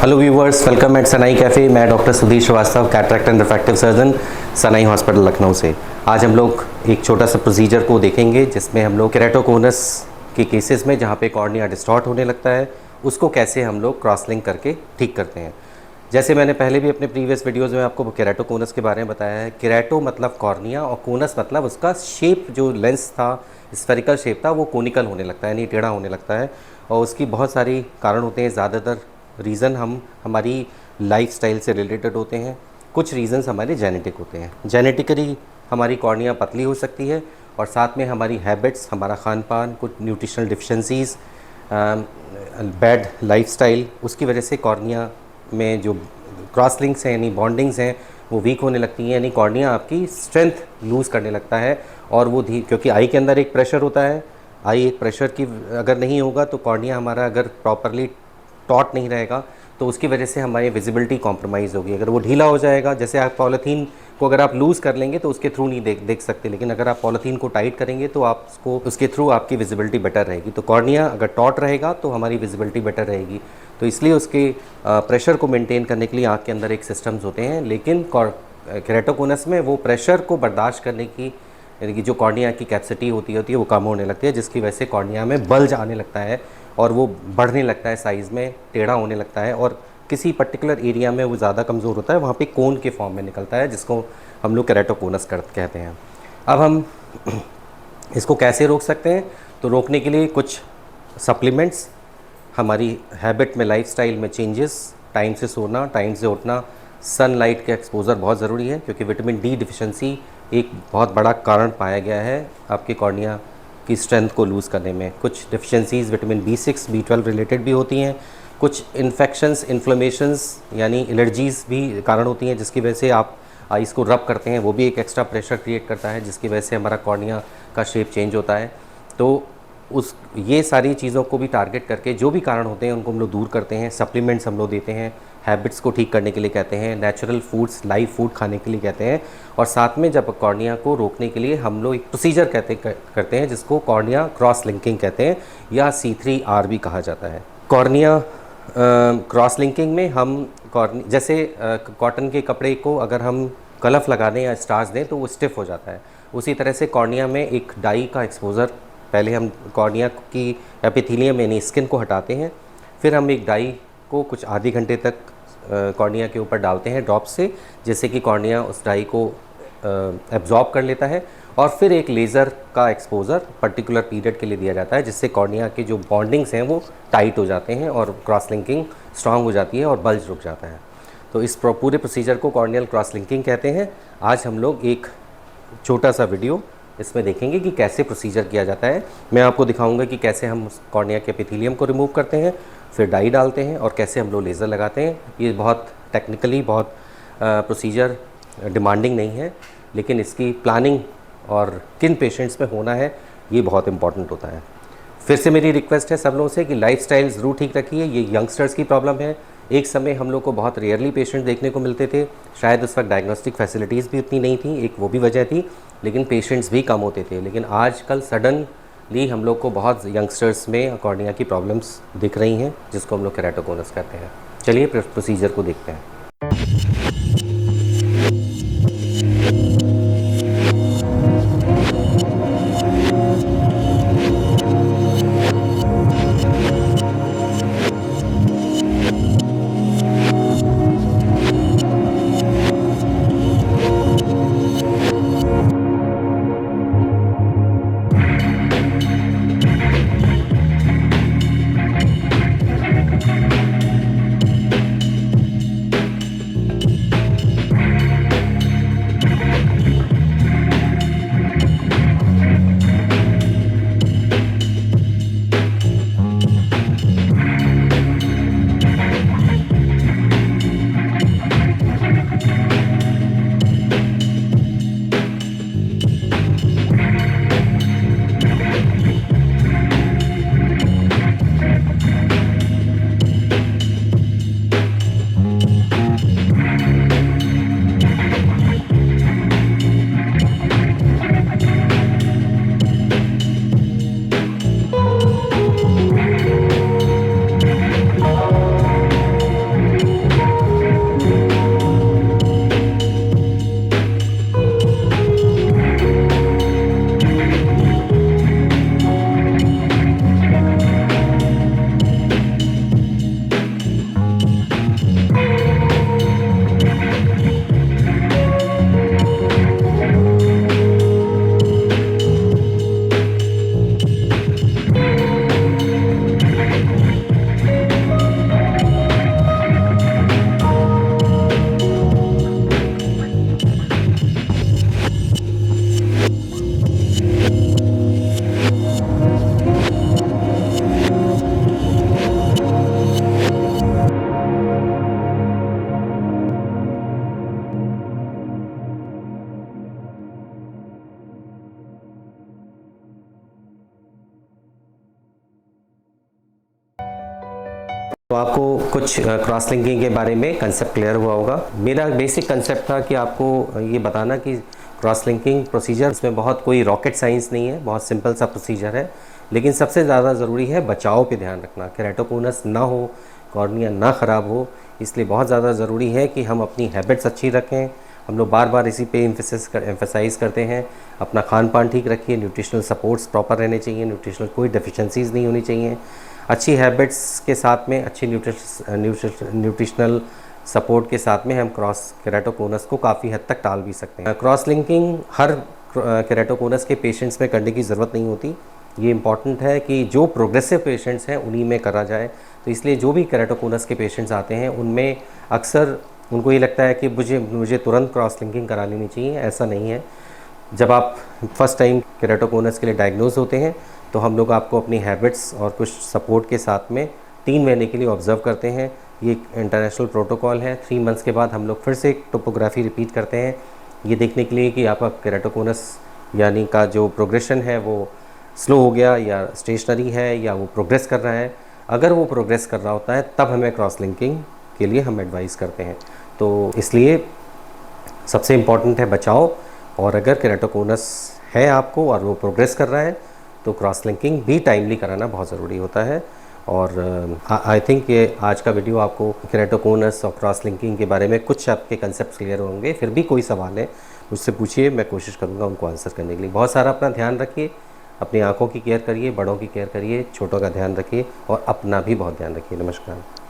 Hello viewers, welcome at Sanai cafe. मैं doctor Sudhir Srivastava, cataract and refractive surgeon, Sanai hospital Lucknow से। आज हम लोग एक छोटा सा प्रोसीजर को देखेंगे जिसमें हम लोग केराटोकोनस के केसेस में जहाँ पे कॉर्निया डिस्टॉर्ट होने लगता है उसको कैसे हम लोग क्रॉस लिंक करके ठीक करते हैं। जैसे मैंने पहले भी अपने प्रीवियस वीडियोज़ में आपको केराटोकोनस के बारे में बताया है। केराटो मतलब कॉर्निया और कोनस मतलब उसका शेप, जो लेंस था, स्फेरिकल शेप था, वो कोनिकल होने लगता है, यानी टेढ़ा होने लगता है। और उसकी बहुत सारी कारण होते हैं। ज़्यादातर रीज़न हमारी लाइफस्टाइल से रिलेटेड होते हैं। कुछ रीज़न्स हमारे जेनेटिक होते हैं। जेनेटिकली हमारी कॉर्निया पतली हो सकती है और साथ में हमारी हैबिट्स, हमारा खान पान, कुछ न्यूट्रिशनल डिफिशेंसीज़, बैड लाइफस्टाइल, उसकी वजह से कॉर्निया में जो क्रॉस लिंक्स हैं यानी बॉन्डिंग्स हैं वो वीक होने लगती हैं, यानी कॉर्निया आपकी स्ट्रेंथ लूज़ करने लगता है। और वो क्योंकि आई के अंदर एक प्रेशर होता है, आई एक प्रेशर की अगर नहीं होगा तो कॉर्निया हमारा अगर प्रॉपरली टॉट नहीं रहेगा तो उसकी वजह से हमारी विजिबिलिटी कॉम्प्रोमाइज़ होगी। अगर वो ढीला हो जाएगा, जैसे आप पॉलीथीन को अगर आप लूज़ कर लेंगे तो उसके थ्रू नहीं देख सकते, लेकिन अगर आप पॉलीथीन को टाइट करेंगे तो आपको उसके थ्रू आपकी विजिबिलिटी बेटर रहेगी। तो कॉर्निया अगर टॉट रहेगा तो हमारी विजिबिलिटी बेटर रहेगी। तो इसलिए उसके प्रेशर को मेंटेन करने के लिए आँख के अंदर एक सिस्टम्स होते हैं, लेकिन केराटोकोनस में वो प्रेशर को बर्दाश्त करने की, यानी कि जो कॉर्निया की कैपेसिटी होती है वो कम होने लगती है, जिसकी वजह से कॉर्निया में बल्ज आने लगता है और वो बढ़ने लगता है, साइज़ में टेढ़ा होने लगता है। और किसी पर्टिकुलर एरिया में वो ज़्यादा कमज़ोर होता है, वहाँ पे कोन के फॉर्म में निकलता है, जिसको हम लोग केराटोकोनस कहते हैं। अब हम इसको कैसे रोक सकते हैं? तो रोकने के लिए कुछ सप्लीमेंट्स, हमारी हैबिट में, लाइफस्टाइल में चेंजेस, टाइम से सोना, टाइम से उठना, सनलाइट का एक्सपोजर बहुत ज़रूरी है, क्योंकि विटामिन डी डिफिशिएंसी एक बहुत बड़ा कारण पाया गया है आपके कॉर्निया की स्ट्रेंथ को लूज़ करने में। कुछ डिफिशिएंसीज़ विटामिन B6, B12 रिलेटेड भी होती हैं। कुछ इन्फेक्शंस, इन्फ्लेमेशंस यानी एलर्जीज़ भी कारण होती हैं, जिसकी वजह से आप आइज़ को रब करते हैं, वो भी एक एक्स्ट्रा प्रेशर क्रिएट करता है, जिसकी वजह से हमारा कॉर्निया का शेप चेंज होता है। तो ये सारी चीज़ों को भी टारगेट करके जो भी कारण होते हैं उनको हम लोग दूर करते हैं। सप्लीमेंट्स हम लोग देते हैं, हैबिट्स को ठीक करने के लिए कहते हैं, नेचुरल फूड्स, लाइव फूड खाने के लिए कहते हैं। और साथ में जब कॉर्निया को रोकने के लिए हम लोग एक प्रोसीजर करते हैं जिसको कॉर्निया क्रॉस लिंकिंग कहते हैं, या C3R भी कहा जाता है। कॉर्निया क्रॉस लिंकिंग में हम जैसे कॉटन के कपड़े को अगर हम कलफ लगा दें या स्टार्च दें तो वो स्टिफ हो जाता है, उसी तरह से कॉर्निया में एक डाई का एक्सपोज़र, पहले हम कॉर्निया की एपिथेलियम यानी स्किन को हटाते हैं, फिर हम एक डाई को कुछ आधे घंटे तक कॉर्निया के ऊपर डालते हैं ड्रॉप से, जिससे कि कॉर्निया उस डाई को एब्जॉर्ब कर लेता है। और फिर एक लेज़र का एक्सपोज़र पर्टिकुलर पीरियड के लिए दिया जाता है, जिससे कॉर्निया के जो बॉन्डिंग्स हैं वो टाइट हो जाते हैं और क्रॉस लिंकिंग स्ट्रांग हो जाती है और बल्ज रुक जाता है। तो इस पूरे प्रोसीजर को कॉर्नियल क्रॉस लिंकिंग कहते हैं। आज हम लोग एक छोटा सा वीडियो इसमें देखेंगे कि कैसे प्रोसीजर किया जाता है। मैं आपको दिखाऊंगा कि कैसे हम कॉर्निया के एपिथेलियम को रिमूव करते हैं, फिर डाई डालते हैं और कैसे हम लोग लेज़र लगाते हैं। ये बहुत टेक्निकली बहुत प्रोसीजर डिमांडिंग नहीं है, लेकिन इसकी प्लानिंग और किन पेशेंट्स में होना है ये बहुत इंपॉर्टेंट होता है। फिर से मेरी रिक्वेस्ट है सब लोगों से कि लाइफस्टाइल ज़रूर ठीक रखिए। ये यंगस्टर्स की प्रॉब्लम है। एक समय हम लोग को बहुत रेयरली पेशेंट देखने को मिलते थे, शायद उस वक्त डायग्नोस्टिक फैसिलिटीज़ भी उतनी नहीं थी, एक वो भी वजह थी, लेकिन पेशेंट्स भी कम होते थे। लेकिन आजकल सडनली हम लोग को बहुत यंगस्टर्स में कॉर्निया की प्रॉब्लम्स दिख रही हैं, जिसको हम लोग केराटोकोनस कहते हैं। चलिए प्रोसीजर को देखते हैं। तो आपको कुछ क्रॉस लिंकिंग के बारे में कंसेप्ट क्लियर हुआ होगा। मेरा बेसिक कंसेप्ट था कि आपको ये बताना कि क्रॉस लिंकिंग प्रोसीजर, इसमें बहुत कोई रॉकेट साइंस नहीं है, बहुत सिंपल सा प्रोसीजर है, लेकिन सबसे ज़्यादा ज़रूरी है बचाव पे ध्यान रखना। केराटोकोनस ना हो, कॉर्निया ना ख़राब हो, इसलिए बहुत ज़्यादा ज़रूरी है कि हम अपनी हैबिट्स अच्छी रखें। हम लोग बार बार इसी पे एम्फेसाइज़ करते हैं, अपना खान पान ठीक रखिए, न्यूट्रिशनल सपोर्ट्स प्रॉपर रहने चाहिए, न्यूट्रिशनल कोई डेफिशिएंसीज़ नहीं होनी चाहिए। अच्छी हैबिट्स के साथ में अच्छी न्यूट्रिशनल सपोर्ट के साथ में हम क्रॉस केराटोकोनस को काफ़ी हद तक टाल भी सकते हैं। क्रॉस लिंकिंग हर केराटोकोनस के पेशेंट्स में करने की ज़रूरत नहीं होती। ये इम्पॉर्टेंट है कि जो प्रोग्रेसिव पेशेंट्स हैं उन्हीं में करा जाए। तो इसलिए जो भी केराटोकोनस के पेशेंट्स आते हैं उनमें अक्सर उनको ये लगता है कि मुझे तुरंत क्रॉस लिंकिंग करा लेनी चाहिए। ऐसा नहीं है। जब आप फर्स्ट टाइम केराटोकोनस के लिए डायग्नोज होते हैं तो हम लोग आपको अपनी हैबिट्स और कुछ सपोर्ट के साथ में 3 महीने के लिए ऑब्ज़र्व करते हैं। ये एक इंटरनेशनल प्रोटोकॉल है। 3 मंथ्स के बाद हम लोग फिर से एक टोपोग्राफी रिपीट करते हैं, ये देखने के लिए कि आपका केराटोकोनस यानी का जो प्रोग्रेशन है वो स्लो हो गया या स्टेशनरी है या वो प्रोग्रेस कर रहा है। अगर वो प्रोग्रेस कर रहा होता है तब हमें क्रॉस लिंकिंग के लिए हम एडवाइस करते हैं। तो इसलिए सबसे इम्पॉर्टेंट है बचाव, और अगर केराटोकोनस है आपको और वो प्रोग्रेस कर रहा है तो क्रॉस लिंकिंग भी टाइमली कराना बहुत ज़रूरी होता है। और आई थिंक ये आज का वीडियो आपको केराटोकोनस और क्रॉस लिंकिंग के बारे में कुछ आपके कंसेप्ट क्लियर होंगे। फिर भी कोई सवाल है मुझसे पूछिए, मैं कोशिश करूँगा उनको आंसर करने के लिए। बहुत सारा अपना ध्यान रखिए, अपनी आँखों की केयर करिए, बड़ों की केयर करिए, छोटों का ध्यान रखिए और अपना भी बहुत ध्यान रखिए। नमस्कार।